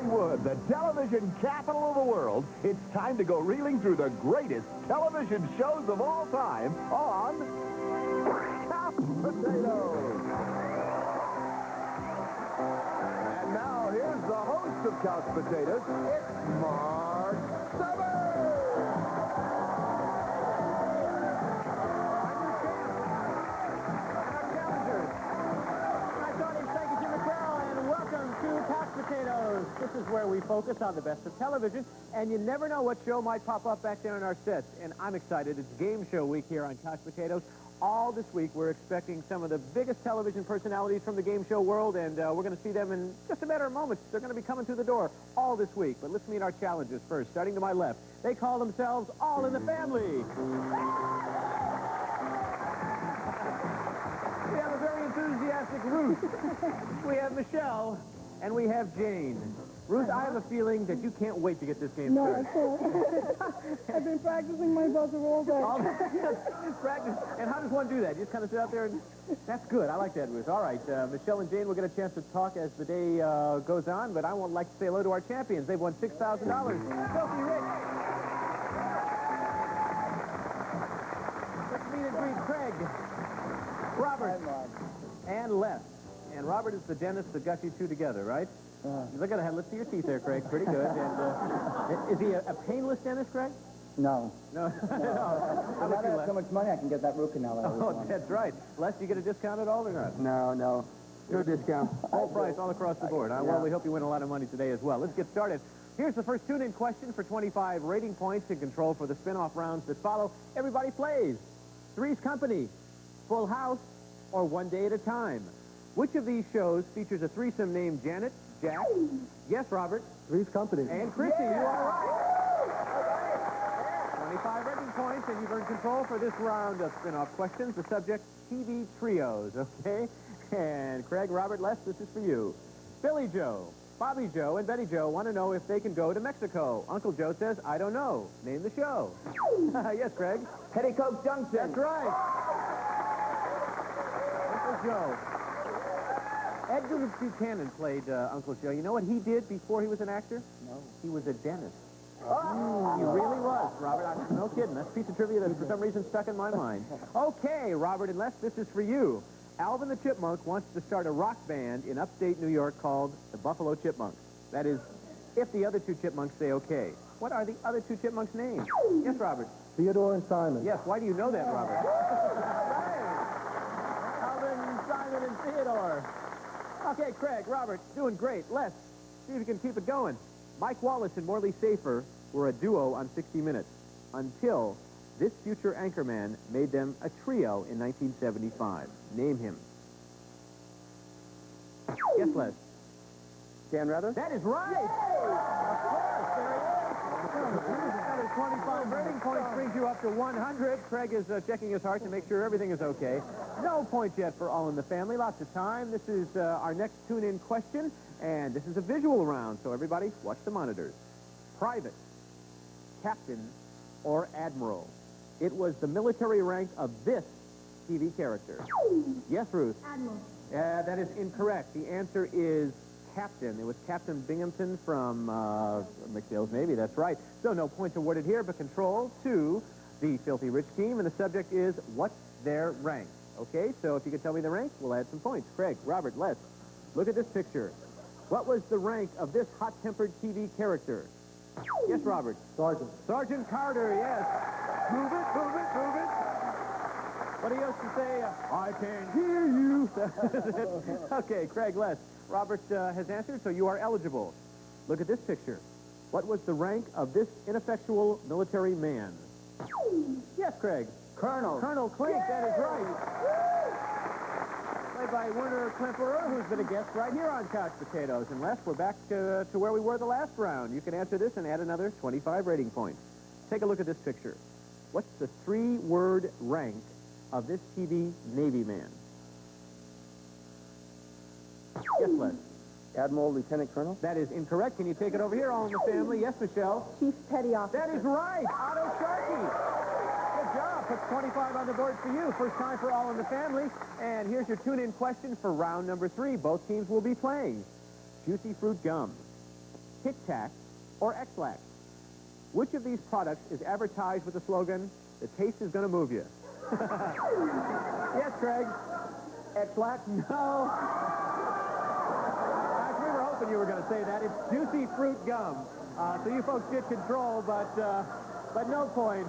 Hollywood, the television capital of the world, it's time to go reeling through the greatest television shows of all time on Couch Potatoes. And now here's the host of Couch Potatoes, it's Marc Summers. Potatoes. This is where we focus on the best of television, and you never know what show might pop up back there in our sets. And I'm excited. It's game show week here on Couch Potatoes. All this week, we're expecting some of the biggest television personalities from the game show world, and we're going to see them in just a matter of moments. They're going to be coming through the door all this week. But let's meet our challengers first, starting to my left. They call themselves All in the Family. We have a very enthusiastic Ruth. We have Michelle. And we have Jane. Ruth, I have a feeling that you can't wait to get this game started. No, I can't. I've been practicing my buzzer all day. Practice. And how does one do that? You just kind of sit out there and... That's good. I like that, Ruth. All right, Michelle and Jane will get a chance to talk as the day goes on, but I would like to say hello to our champions. They've won $6,000. Filthy Rich. Let's meet and greet Craig, Robert, and Les. And Robert is the dentist that got you two together, right? Look at that. Let's see your teeth there, Craig. Pretty good. And is he a painless dentist, Craig? No. No. I have so much money I can get that root canal out. Oh, that's right. Les, do you get a discount at all or not? No. No discount. Full price all across the board. Well, we hope you win a lot of money today as well. Let's get started. Here's the first tune-in question for 25 rating points in control for the spin-off rounds that follow. Everybody plays. Three's Company, Full House, or One Day at a Time. Which of these shows features a threesome named Janet, Jack? Yes, Robert. Three's Company. And Chrissy, you are right. 25 rating points, and you've earned control for this round of spin-off questions. The subject, TV trios, okay? And Craig, Robert, Les, this is for you. Billy Joe, Bobby Joe, and Betty Joe want to know if they can go to Mexico. Uncle Joe says, I don't know. Name the show. Yes, Craig. Petticoat Junction. That's right. Uncle Joe. Edgar Buchanan played Uncle Joe. You know what he did before he was an actor? No. He was a dentist. He really was, Robert. No kidding. That's a piece of trivia that for some reason stuck in my mind. Okay, Robert and Les, this is for you. Alvin the Chipmunk wants to start a rock band in upstate New York called the Buffalo Chipmunks. That is, if the other two chipmunks say okay. What are the other two chipmunks' names? Yes, Robert. Theodore and Simon. Yes, why do you know that, Robert? Alvin, Simon, and Theodore. Okay, Craig, Robert, doing great. Les, see if you can keep it going. Mike Wallace and Morley Safer were a duo on 60 Minutes until this future anchorman made them a trio in 1975. Name him. Yes, Les. Dan Rather? That is right. Of course, there he is. Another 25 rating points brings you up to 100. Craig is checking his heart to make sure everything is okay. No points yet for All in the Family. Lots of time. This is our next tune-in question, and this is a visual round, so everybody watch the monitors. Private, Captain, or Admiral. It was the military rank of this TV character. Yes, Ruth? Admiral. That is incorrect. The answer is Captain. It was Captain Binghamton from McDale's Navy. That's right. So no points awarded here, but control to the Filthy Rich team. And the subject is, what's their rank? Okay, so if you could tell me the rank, we'll add some points. Craig, Robert, Les, look at this picture. What was the rank of this hot-tempered TV character? Yes, Robert. Sergeant. Sergeant Carter, yes. Move it, move it, move it. What he used to say, I can't hear you. Okay, Craig, Les. Robert has answered, so you are eligible. Look at this picture. What was the rank of this ineffectual military man? Yes, Craig. Colonel. Colonel Klink, that is right. Played by Werner Klemperer, who's been a guest right here on Couch Potatoes. And Les, we're back to where we were the last round. You can answer this and add another 25 rating points. Take a look at this picture. What's the three-word rank of this TV Navy man? Yes, Les. Admiral, Lieutenant Colonel. That is incorrect. Can you take it over here, All in the Family? Yes, Michelle. Chief Petty Officer. That is right. Otto Sharkey. Good job. Puts 25 on the board for you. First time for All in the Family. And here's your tune-in question for round number 3. Both teams will be playing Juicy Fruit Gum, Tic Tac, or X-Lax? Which of these products is advertised with the slogan, "The taste is going to move you"? Yes, Craig. X-Lax? No. Gosh, we were hoping you were going to say that. It's Juicy Fruit Gum. So you folks get control, but no point.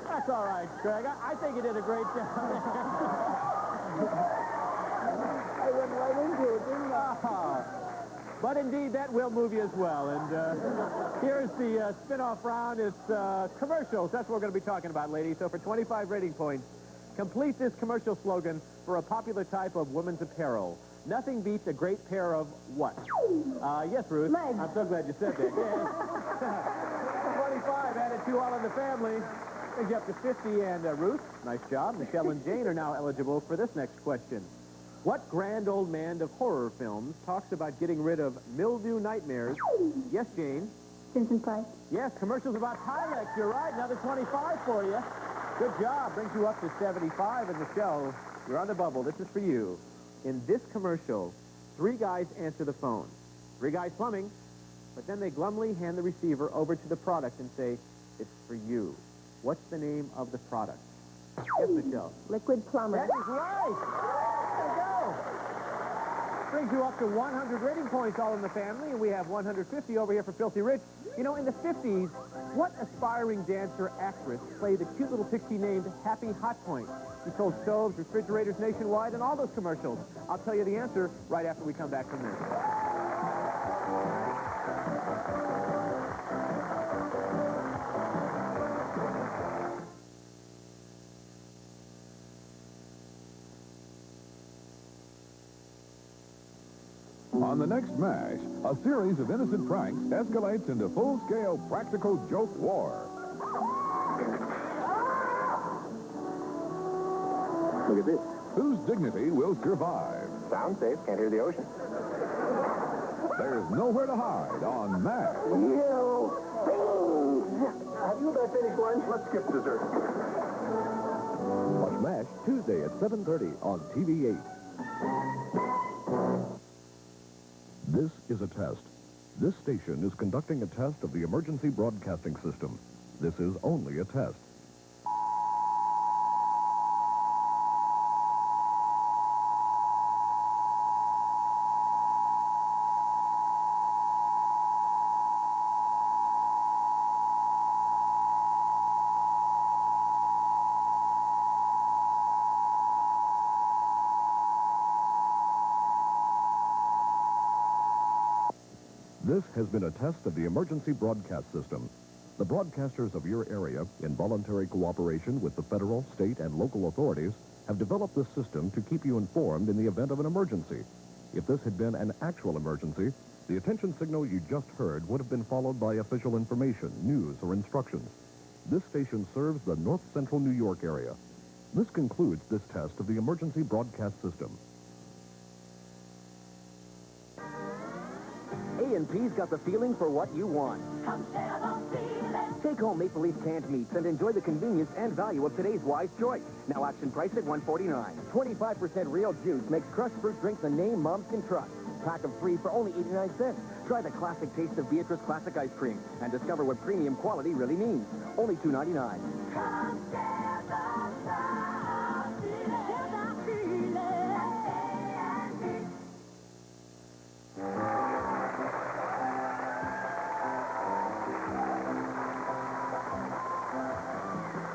That's all right, Craig. I think you did a great job. I went right into it, didn't I? But indeed, that will move you as well. And here's the spin-off round. It's commercials. That's what we're going to be talking about, ladies. So for 25 rating points, complete this commercial slogan for a popular type of women's apparel. Nothing beats a great pair of what? Yes, Ruth. Legs. I'm so glad you said that. Yes. 25 added to All in the Family. Brings you up to 50. And Ruth, nice job. Michelle and Jane are now eligible for this next question. What grand old man of horror films talks about getting rid of mildew nightmares? Yes, Jane. Vincent Price. Yes, commercials about Tilex. You're right. Another 25 for you. Good job. Brings you up to 75. And Michelle, you're on the bubble. This is for you. In this commercial, 3 guys answer the phone. 3 guys plumbing, but then they glumly hand the receiver over to the product and say, "It's for you." What's the name of the product? Yes, Michelle. Liquid plumber. That is right. There you go. Brings you up to 100 rating points, All in the Family, and we have 150 over here for Filthy Rich. You know, in the 50s, what aspiring dancer actress played the cute little pixie named Happy Hot Point? She sold stoves, refrigerators nationwide, and all those commercials. I'll tell you the answer right after we come back from this. On the next MASH, a series of innocent pranks escalates into full-scale practical joke war. Look at this. Whose dignity will survive? Sound safe. Can't hear the ocean. There's nowhere to hide on MASH. You thieves! Have you about finished lunch? Let's skip dessert. Watch MASH Tuesday at 7:30 on TV8. This is a test. This station is conducting a test of the emergency broadcasting system. This is only a test. This has been a test of the emergency broadcast system. The broadcasters of your area, in voluntary cooperation with the federal, state, and local authorities, have developed this system to keep you informed in the event of an emergency. If this had been an actual emergency, the attention signal you just heard would have been followed by official information, news, or instructions. This station serves the north central New York area. This concludes this test of the emergency broadcast system. A&P's got the feeling for what you want. Take home Maple Leaf canned meats and enjoy the convenience and value of today's Wise Choice. Now auction priced at $1.49. 25% real juice makes crushed fruit drinks a name moms can trust. Pack of 3 for only 89 cents. Try the classic taste of Beatrice Classic Ice Cream and discover what premium quality really means. Only $2.99.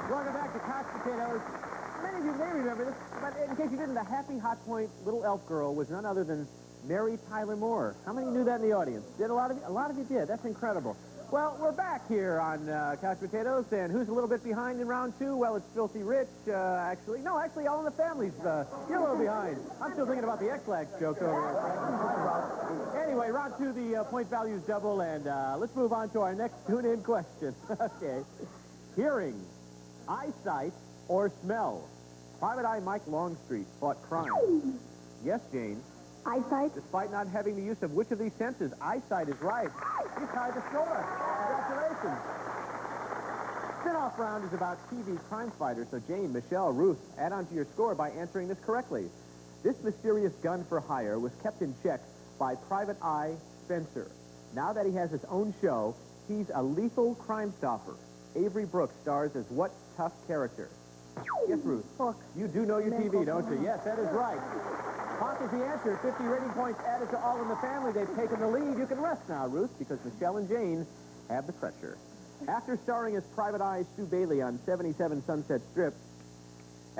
Welcome back to Couch Potatoes. Many of you may remember this, but in case you didn't, the Happy Hot Point little elf girl was none other than Mary Tyler Moore. How many knew that in the audience? Did a lot of you? A lot of you did. That's incredible. Well, we're back here on Couch Potatoes, and who's a little bit behind in round 2? Well, it's Filthy Rich, actually. No, actually, All in the Family's, you're a little behind. I'm still thinking about the X-Lax joke over here. Anyway, round 2, the point values double, and let's move on to our next tune-in question. Okay. Hearing, eyesight, or smell? Private Eye Mike Longstreet fought crime. Yes, Jane. Eyesight. Despite not having the use of which of these senses, eyesight is right. You tied the score. Congratulations. Spin-off round is about TV crime fighters, so Jane, Michelle, Ruth, add on to your score by answering this correctly. This mysterious gun for hire was kept in check by Private Eye Spencer. Now that he has his own show, he's a lethal crime stopper. Avery Brooks stars as what tough character? Yes, Ruth. Hook. You do know your TV, don't you? Yes, that is right. Hawk is the answer. 50 rating points added to All in the Family. They've taken the lead. You can rest now, Ruth, because Michelle and Jane have the pressure. After starring as Private Eye Stu Bailey on 77 Sunset Strip,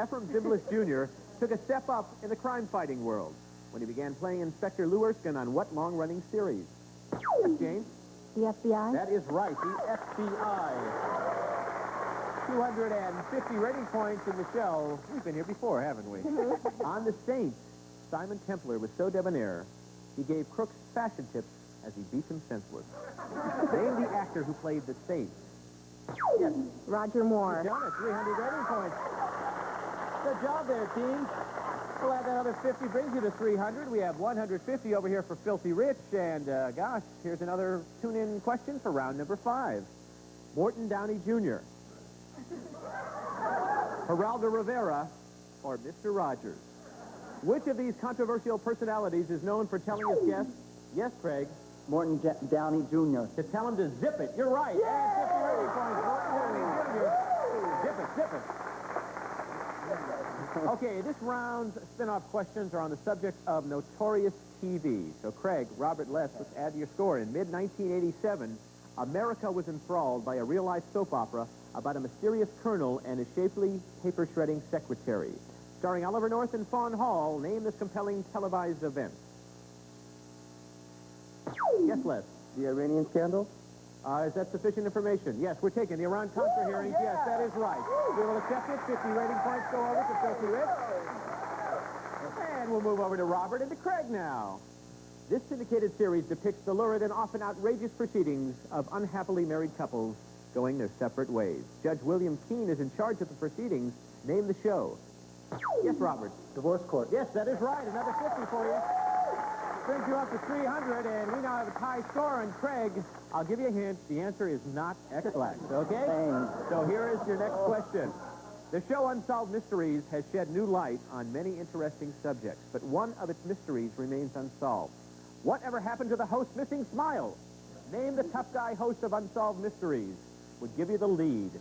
Ephraim Zimbalist Jr. took a step up in the crime-fighting world when he began playing Inspector Lou Erskine on what long-running series? Yes, Jane? The FBI? That is right, the FBI. 250 rating points in the show. We've been here before, haven't we? On The Saints, Simon Templar was so debonair, he gave crooks fashion tips as he beat them senseless. Name the actor who played the Saints. Yes. Roger Moore. You've done it. 300 rating points. Good job there, team. We'll add that other 50, brings you to 300. We have 150 over here for Filthy Rich. And, gosh, here's another tune-in question for round number 5. Morton Downey Jr., Geraldo Rivera, or Mr. Rogers? Which of these controversial personalities is known for telling his guests, yes, Craig, Morton Downey Jr. to tell him to zip it? You're right. Add 50 rating points. Morton Downey Jr. Zip it, zip it. Okay, this round's spin-off questions are on the subject of notorious TV. So, Craig, Robert Les, let's add to your score. In mid-1987, America was enthralled by a real-life soap opera about a mysterious colonel and his shapely paper-shredding secretary. Starring Oliver North and Fawn Hall, name this compelling televised event. Yes, Les. The Iranian scandal? Is that sufficient information? Yes, we're taking the Iran-Contra hearings. Yes, that is right. We will accept it. 50 rating points go over to Filthy Rich. And we'll move over to Robert and to Craig now. This syndicated series depicts the lurid and often outrageous proceedings of unhappily married couples going their separate ways. Judge William Keene is in charge of the proceedings. Name the show. Yes, Robert. Divorce court. Yes, that is right. Another 50 for you. Brings you up to 300, and we now have a tie score. And Craig, I'll give you a hint. The answer is not X-Lax, okay? Thanks. So here is your next question. The show Unsolved Mysteries has shed new light on many interesting subjects, but one of its mysteries remains unsolved. Whatever happened to the host's missing smile? Name the tough guy host of Unsolved Mysteries. Would give you the lead.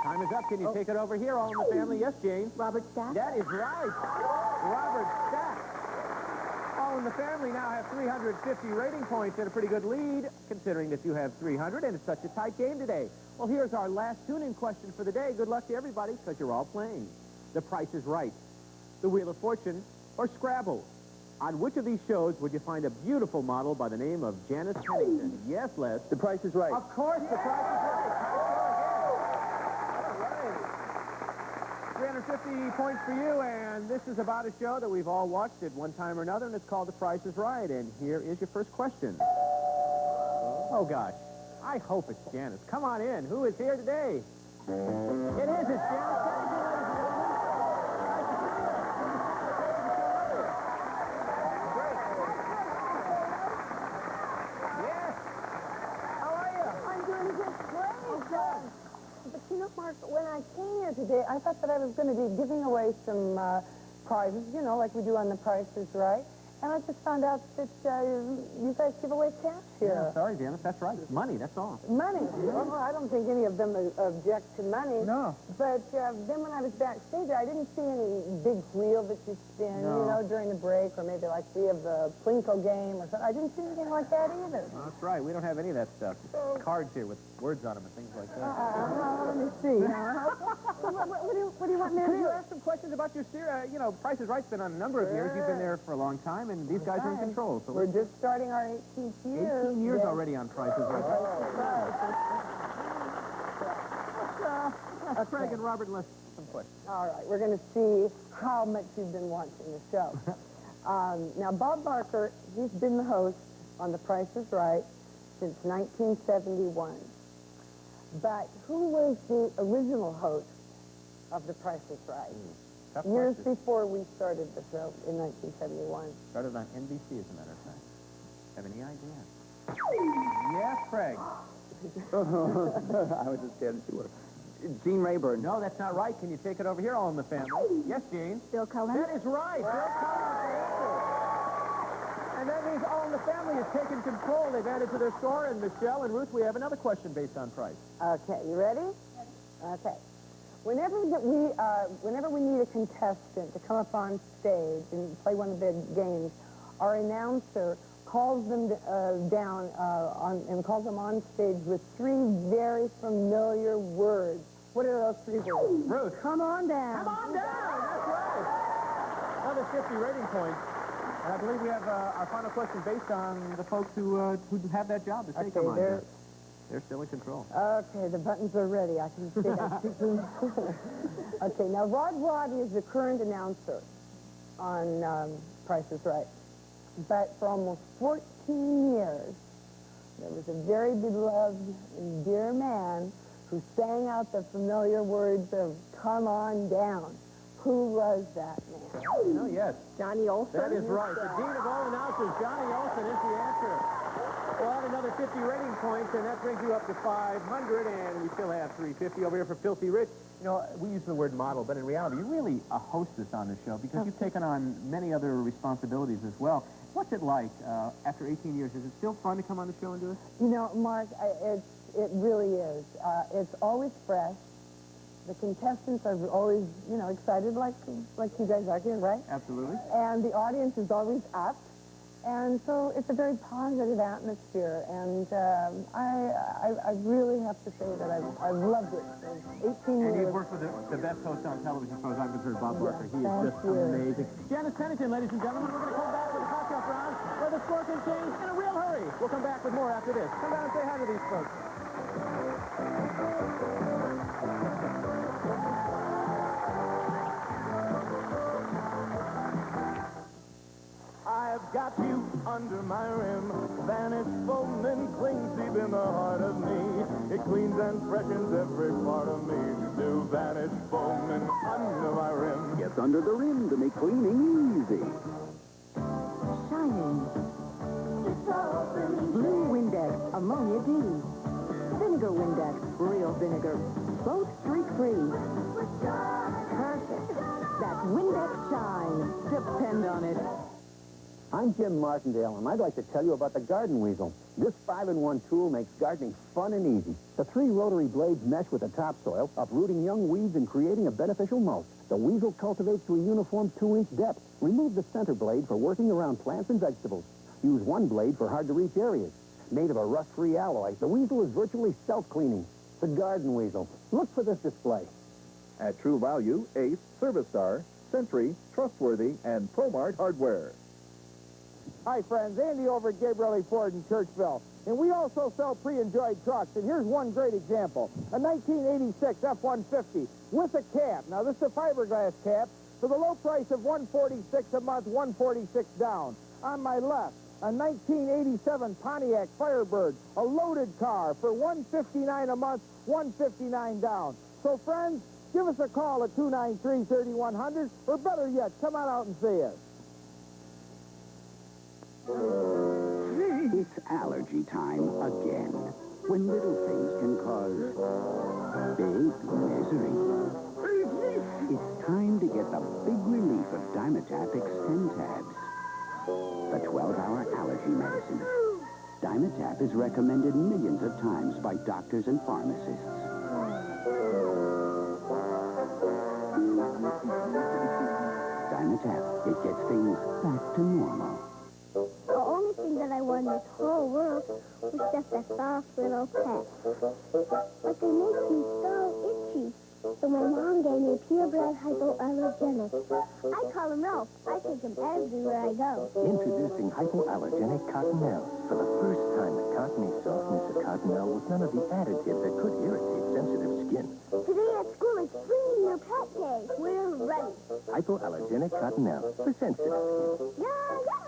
Time is up. Can you take it over here, All in the Family? Yes, Jane. Robert Stack? That is right. Robert Stack. All in the Family now have 350 rating points and a pretty good lead, considering that you have 300, and it's such a tight game today. Well, here's our last tune-in question for the day. Good luck to everybody, because you're all playing. The Price is Right, The Wheel of Fortune, or Scrabble. On which of these shows would you find a beautiful model by the name of Janice Pennington? Yes, Les. The Price is Right. Of course, The Price is Right. 350 points for you, and this is about a show that we've all watched at one time or another, and it's called The Price is Right. And here is your first question. Oh, gosh. I hope it's Janice. Come on in. Who is here today? It is. It's Janice Pennington, ladies and gentlemen. Yes. How are you? I'm doing just great. But you know, Mark, when I came here today, I thought that I was going to be giving away some prizes, you know, like we do on The Price is Right. And I just found out that you guys give away cash here. Yeah, sorry, Janice. That's right. It's money. That's all. Money? Well, I don't think any of them object to money. No. But then when I was backstage, I didn't see any big wheel that you spin, you know, during the break, or maybe like we have the Plinko game or something. I didn't see anything like that either. Well, that's right. We don't have any of that stuff. Cards here with words on them and things like that. Let me see. What do you want me to Could do? you ask some questions about your series? You know, Price is Right's been on a number of years. You've been there for a long time, and these guys are in control. So We're just starting our 18th year. 18 years already on Price is Right. Craig and Robert, let's some questions. All right, we're going to see how much you've been watching the show. Now, Bob Barker, he's been the host on The Price is Right since 1971. But who was the original host of The Price is Right? Tough Years question. before we started the show in 1971. Started on NBC, as a matter of fact. Have any idea? Yes, Craig. I was just scared to her. Gene Rayburn. No, that's not right. Can you take it over here, All in the Family? Yes, Jane. Bill Cullen? That is right. Bill Cullen is the answer. the Family has taken control. They've added to their score. And Michelle and Ruth, we have another question based on price. Okay, you ready? Okay. Whenever we need a contestant to come up on stage and play one of the big games, our announcer calls them calls them on stage with three very familiar words. What are those three words? Ruth. Come on down. Come on down. That's right. Another 50 rating points. And I believe we have our final question based on the folks who have that job to say come on down. They're still in control. Okay, the buttons are ready. I can see that. Okay, now Rod Roddy is the current announcer on Price is Right. But for almost 14 years, there was a very beloved and dear man who sang out the familiar words of "Come on down." Who was that man? Oh, yes. Johnny Olson. That is right. The dean of all announcers, Johnny Olson, is the answer. We'll add another 50 rating points, and that brings you up to 500, and we still have 350 over here for Filthy Rich. You know, we use the word model, but in reality, you're really a hostess on the show because you've taken on many other responsibilities as well. What's it like after 18 years? Is it still fun to come on the show and do it? You know, Mark, it really is. It's always fresh. The contestants are always, you know, excited like you guys are here, right? Absolutely. And the audience is always up. And so it's a very positive atmosphere. And I really have to say that I've loved it for 18 years. And you've worked with the best host on television, as far as I'm concerned, Bob Barker. He is thank just you. amazing. Janice Pennington, ladies and gentlemen, we're going to come back with a catch-up round where the score can change in a real hurry. We'll come back with more after this. Come down and say hi to these folks. I've got you under my rim. Vanish foaming clings deep in the heart of me. It cleans and freshens every part of me. New Vanish foaming under my rim. Gets under the rim to make cleaning easy. Shining. Blue Windex, ammonia D. Vinegar Windex, real vinegar. Both streak-free. Perfect. That's Windex Shine. Depend on it. I'm Jim Martindale, and I'd like to tell you about the Garden Weasel. This 5-in-1 tool makes gardening fun and easy. The 3 rotary blades mesh with the topsoil, uprooting young weeds and creating a beneficial mulch. The Weasel cultivates to a uniform 2-inch depth. Remove the center blade for working around plants and vegetables. Use one blade for hard-to-reach areas. Made of a rust-free alloy, the Weasel is virtually self-cleaning. The Garden Weasel. Look for this display. At True Value, Ace, Service Star, Century, Trustworthy, and ProMart Hardware. Hi, friends. Andy over at Gabrielli Ford in Churchville. And we also sell pre-enjoyed trucks. And here's one great example. A 1986 F-150 with a cap. Now, this is a fiberglass cap for the low price of $146 a month, $146 down. On my left, a 1987 Pontiac Firebird, a loaded car for $159 a month, $159 down. So, friends, give us a call at 293-3100, or better yet, come on out and see us. It's allergy time again, when little things can cause big misery. It's time to get the big relief of Dimetap Extend Tabs, the 12-hour allergy medicine. Dimetap is recommended millions of times by doctors and pharmacists. Dimetap, it gets things back to normal. The only thing that I want in this whole world was just a soft little pet. But they make me so itchy. So my mom gave me purebred hypoallergenic. I call him Ralph. I take him everywhere I go. Introducing hypoallergenic Cottonelle. For the first time, the cottony softness of Cottonelle with none of the additives that could irritate sensitive skin. Today at school it's free in your pet day. We're ready. Hypoallergenic Cottonelle for sensitive skin. Yeah.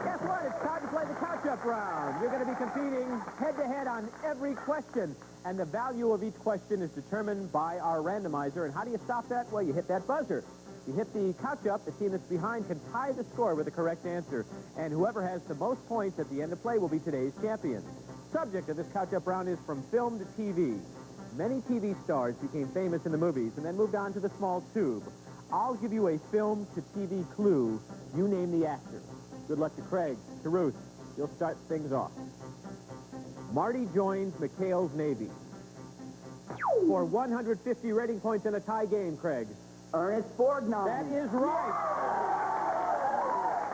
Guess what? It's time to play the catch-up round. You're going to be competing head-to-head on every question, and the value of each question is determined by our randomizer. And how do you stop that? Well, you hit that buzzer. You hit the catch-up. The team that's behind can tie the score with the correct answer, and whoever has the most points at the end of play will be today's champion. Subject of this catch-up round is from film to TV. Many TV stars became famous in the movies and then moved on to the small tube. I'll give you a film-to-TV clue. You name the actor. Good luck to Craig. To Ruth, you'll start things off. Marty joins McHale's Navy. For 150 rating points in a tie game, Craig. Ernest Borgnine. That is right.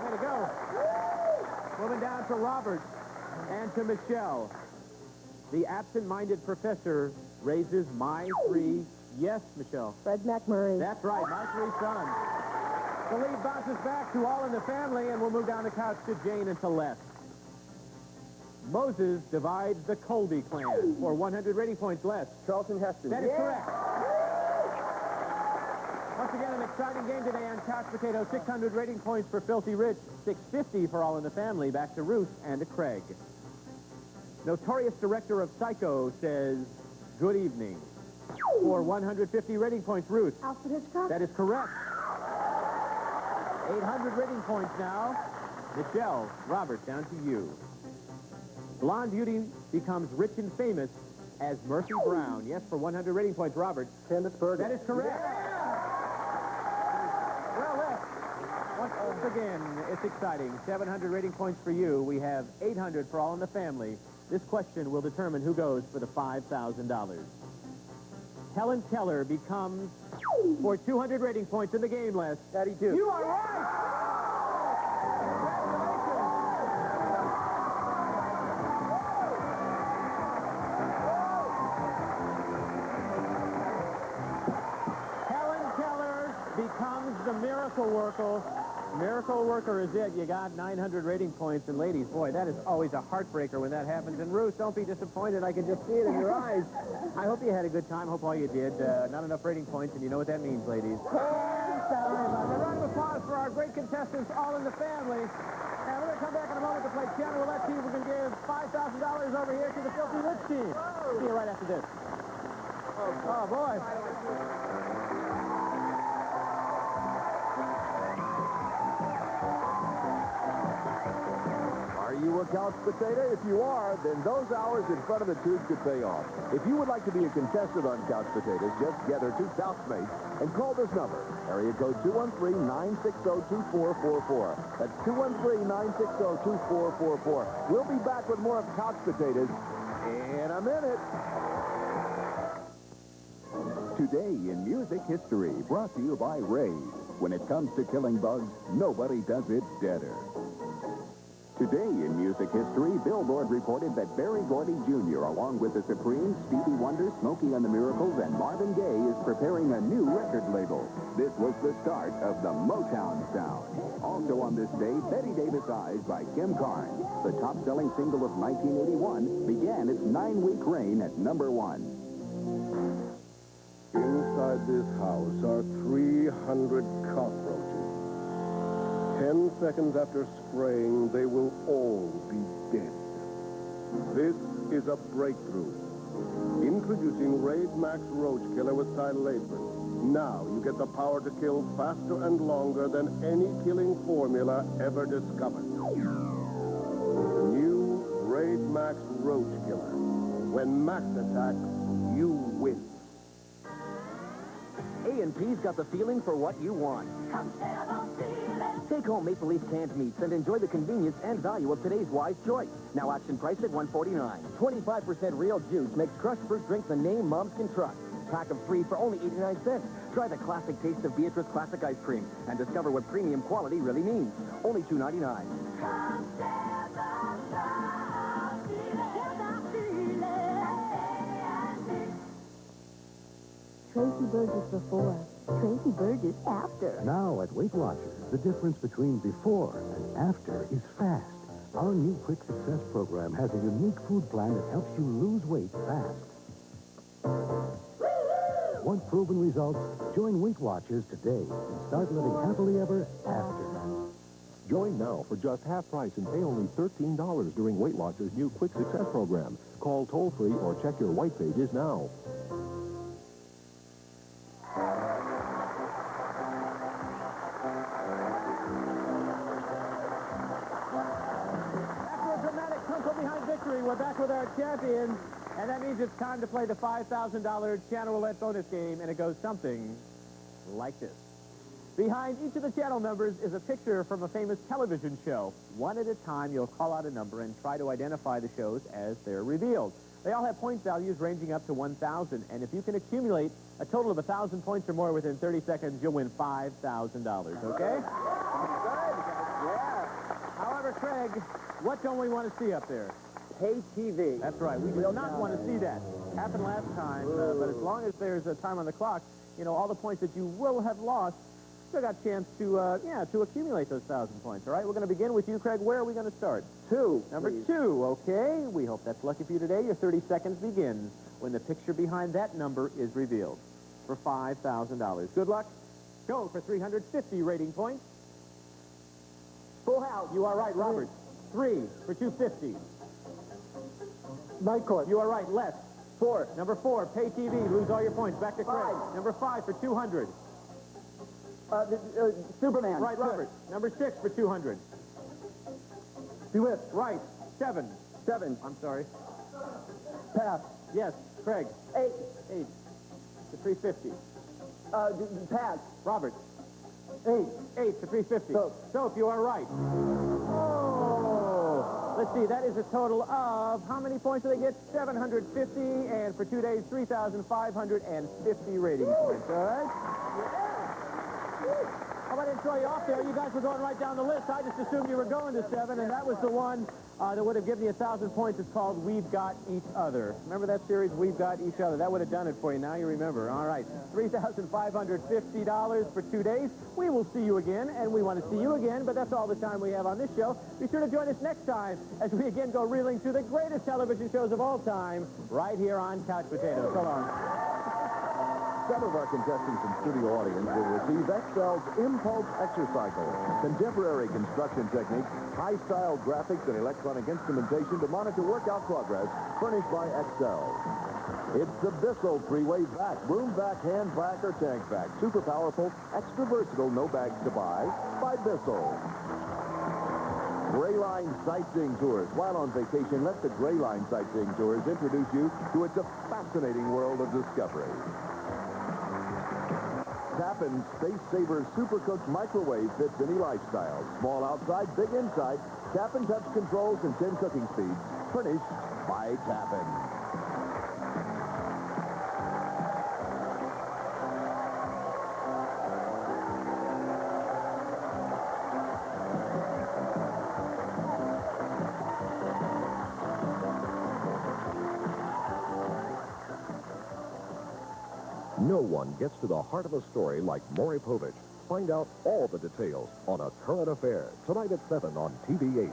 Way to go. Moving down to Robert and to Michelle. The absent-minded professor raises my three. Yes, Michelle. Fred McMurray. That's right, my three sons. The lead bounces back to All in the Family, and we'll move down the couch to Jane and to Les. Moses divides the Colby clan for 100 rating points. Les. Charlton Heston. That is correct. Once again, an exciting game today on Couch Potato. 600 rating points for Filthy Rich, 650 for All in the Family. Back to Ruth and to Craig. Notorious director of Psycho says, good evening. For 150 rating points, Ruth. Alfred Hitchcock? That is correct. 800 rating points now. Michelle, Robert, down to you. Blonde beauty becomes rich and famous as Murphy Brown. Yes, for 100 rating points, Robert. Kenneth Berger. That is correct. Well, once again, it's exciting. 700 rating points for you. We have 800 for All in the Family. This question will determine who goes for the $5,000. Helen Keller becomes, for 200 rating points in the game, Les. Daddy Duke. You are right! Helen Keller becomes the miracle worker. Miracle worker is it. You got 900 rating points. And ladies, boy, that is always a heartbreaker when that happens. And Ruth, don't be disappointed. I can just see it in your eyes. I hope you had a good time. Hope all you did. Not enough rating points, and you know what that means, ladies. A round of applause for our great contestants, All in the Family. And we're going to come back in a moment to play Piano Roulette team. We're going to give $5,000 over here to the Filthy Rich team. See you right after this. Oh, boy. Are you a couch potato? If you are, then those hours in front of the tube could pay off. If you would like to be a contestant on Couch Potatoes, just gather two Southmates and call this number. Area code 213-960-2444. That's 213-960-2444. We'll be back with more of Couch Potatoes in a minute. Today in music history, brought to you by Ray. When it comes to killing bugs, nobody does it better. Today in music history, Billboard reported that Berry Gordy Jr., along with the Supremes, Stevie Wonder, Smokey and the Miracles, and Marvin Gaye, is preparing a new record label. This was the start of the Motown sound. Also on this day, Betty Davis Eyes by Kim Carnes, the top-selling single of 1981, began its 9-week reign at #1. Inside this house are 300 cockroaches. 10 seconds after spraying, they will all be dead. This is a breakthrough. Introducing Raid Max Roach Killer with Tidal Apron. Now you get the power to kill faster and longer than any killing formula ever discovered. New Raid Max Roach Killer. When Max attacks, you win. A&P's got the feeling for what you want. Take home Maple Leaf canned meats and enjoy the convenience and value of today's wise choice. Now auction price at $1.49. 25% real juice makes crushed fruit drink the name moms can trust. Pack of 3 for only 89 cents. Try the classic taste of Beatrice Classic Ice Cream and discover what premium quality really means. Only $2.99. Tracy Burgess before, Tracy Burgess after. Now at Weight Watchers, the difference between before and after is fast. Our new Quick Success program has a unique food plan that helps you lose weight fast. Want proven results? Join Weight Watchers today and start living happily ever after. Join now for just half price and pay only $13 during Weight Watchers' new Quick Success program. Call toll-free or check your white pages now. After a dramatic twinkle behind victory, we're back with our champions. And that means it's time to play the $5,000 Channel Roulette bonus game, and it goes something like this. Behind each of the channel numbers is a picture from a famous television show. One at a time, you'll call out a number and try to identify the shows as they're revealed. They all have point values ranging up to 1,000, and if you can accumulate a total of 1,000 points or more within 30 seconds, you'll win $5,000, okay? Yeah. However, Craig, what don't we want to see up there? Pay TV. That's right. We do not want to see that. Happened last time, but as long as there's a time on the clock, you know, all the points that you will have lost, still got a chance to, to accumulate those 1,000 points. All right, we're going to begin with you, Craig. Where are we going to start? Number two, okay. We hope that's lucky for you today. Your 30 seconds begins when the picture behind that number is revealed for $5,000. Good luck. Go for 350 rating points. Full house. You are right, Robert. 3 for 250. Night court. You are right, less. 4. Number 4, pay TV. Lose all your points. Back to Craig. 5. Number 5 for 200. Superman. Right, Robert. Number 6 for 200. Bewitched. Right. 7. 7. I'm sorry. Pass. Yes, Craig. 8. 8 for 350. Pass. Robert. 8. 8 for 350. Soap, you are right. Oh! Let's see, that is a total of, how many points do they get? 750, and for 2 days, 3,550 rating points, all right? How about I didn't throw you off there? You guys were going right down the list. I just assumed you were going to 7, and that was the one that would have given you 1,000 points. It's called We've Got Each Other. Remember that series, We've Got Each Other? That would have done it for you. Now you remember. All right, $3,550 for 2 days. We will see you again, and we want to see you again, but that's all the time we have on this show. Be sure to join us next time as we again go reeling through the greatest television shows of all time right here on Couch Potatoes. So long. Some of our contestants and studio audience will receive Excel's Impulse Exercycle. Contemporary construction techniques, high-style graphics, and electronic instrumentation to monitor workout progress, furnished by Excel. It's the Bissell three-way vac, broom vac, hand vac, or tank vac. Super powerful, extra versatile, no bags to buy, by Bissell. Grayline Sightseeing Tours. While on vacation, let the Grayline Sightseeing Tours introduce you to its fascinating world of discovery. Tappan Space Saver Super Cooked Microwave fits any lifestyle. Small outside, big inside. Tappan touch controls and 10 cooking speeds. Furnished by Tappan. No one gets to the heart of a story like Maury Povich. Find out all the details on A Current Affair, tonight at 7 on TV8.